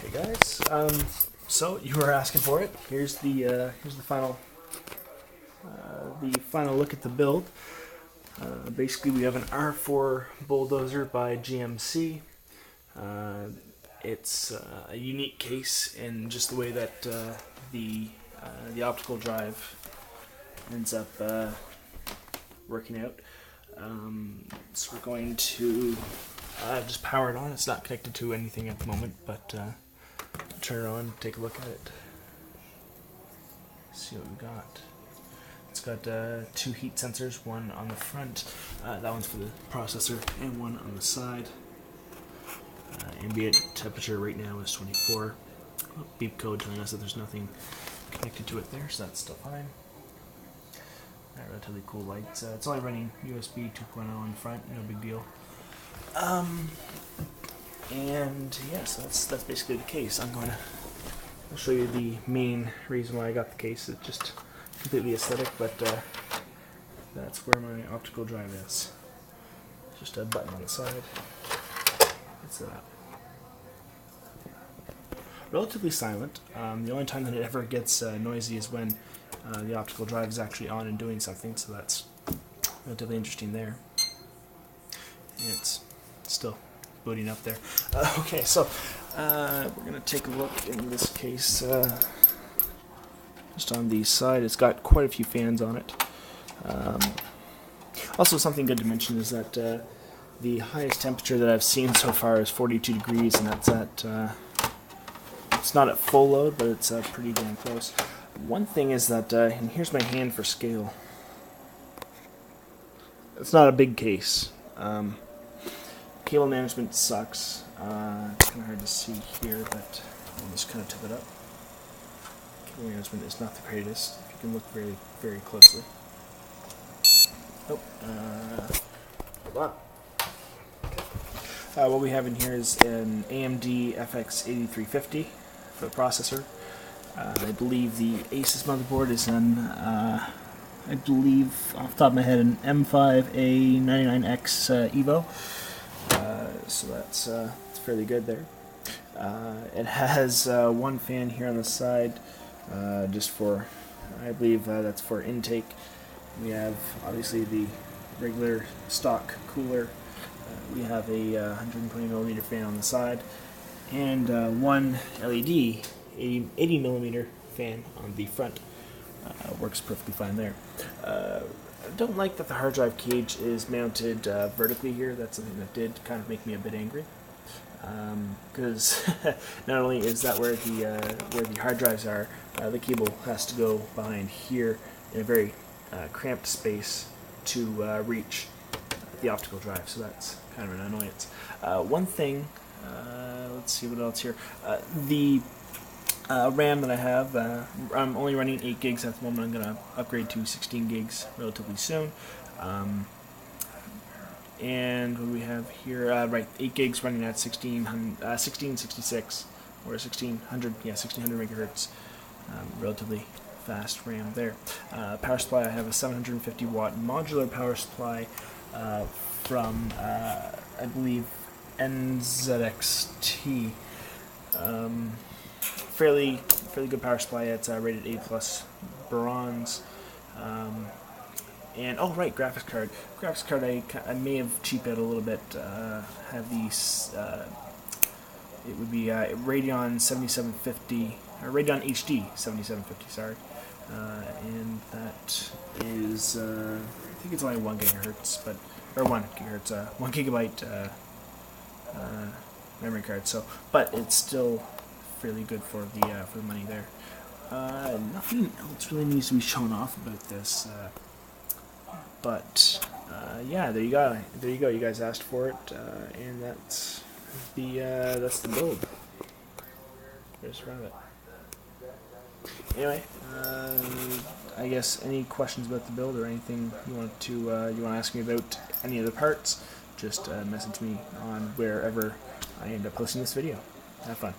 Okay, guys. So you were asking for it. Here's the final look at the build. Basically, we have an R4 bulldozer by GMC. It's a unique case in just the way that the optical drive ends up working out. So we're going to just power it on. It's not connected to anything at the moment, but turn it on, take a look at it, see what we got. It's got two heat sensors, one on the front, that one's for the processor, and one on the side. Ambient temperature right now is 24. Beep code telling us that there's nothing connected to it there, so that's still fine. Relatively cool lights. It's only running USB 2.0 on the front, no big deal. And yeah, so that's basically the case. I'll show you the main reason why I got the case. It's just completely aesthetic, but that's where my optical drive is. Just a button on the side. It's that. Relatively silent. The only time that it ever gets noisy is when the optical drive is actually on and doing something, so that's relatively interesting there. And it's still booting up there. Okay, so we're going to take a look in this case. Just on the side, it's got quite a few fans on it. Also, something good to mention is that the highest temperature that I've seen so far is 42 degrees, and that's at, it's not at full load, but it's pretty damn close. One thing is that, and here's my hand for scale, it's not a big case. Cable management sucks. It's kind of hard to see here, but I'll just kind of tip it up. Cable management is not the greatest, if you can look very, very closely. Oh, hold on. What we have in here is an AMD FX 8350 for the processor. I believe the Asus motherboard is an, I believe, off the top of my head, an M5A99X Evo. So that's fairly good there. It has one fan here on the side, just for, I believe that's for intake. We have obviously the regular stock cooler. We have a 120mm fan on the side, and one LED 80mm fan on the front. Works perfectly fine there. I don't like that the hard drive cage is mounted vertically here. That's something that did kind of make me a bit angry. Because not only is that where the hard drives are, the cable has to go behind here in a very cramped space to reach the optical drive. So that's kind of an annoyance. One thing, let's see what else here. The RAM that I have, I'm only running 8 gigs at the moment. I'm going to upgrade to 16 gigs relatively soon. And what do we have here? Right, 8 gigs running at 1666 or 1600, yeah, 1600 megahertz. Relatively fast RAM there. Power supply, I have a 750 watt modular power supply from, I believe, NZXT. Fairly good power supply. It's rated A+ bronze. And oh right, graphics card. Graphics card I may have cheaped out a little bit. Have these. It would be Radeon 7750 or Radeon HD 7750. Sorry, and that is I think it's only 1 gigahertz, but or 1 gigahertz, 1 gigabyte memory card. So, but it's still fairly good for the money there. Nothing else really needs to be shown off about this. But yeah, there you go. There you go. You guys asked for it, and that's the build. There's around it. Anyway, I guess any questions about the build or anything you want to ask me about any of the parts, just message me on wherever I end up posting this video. Have fun.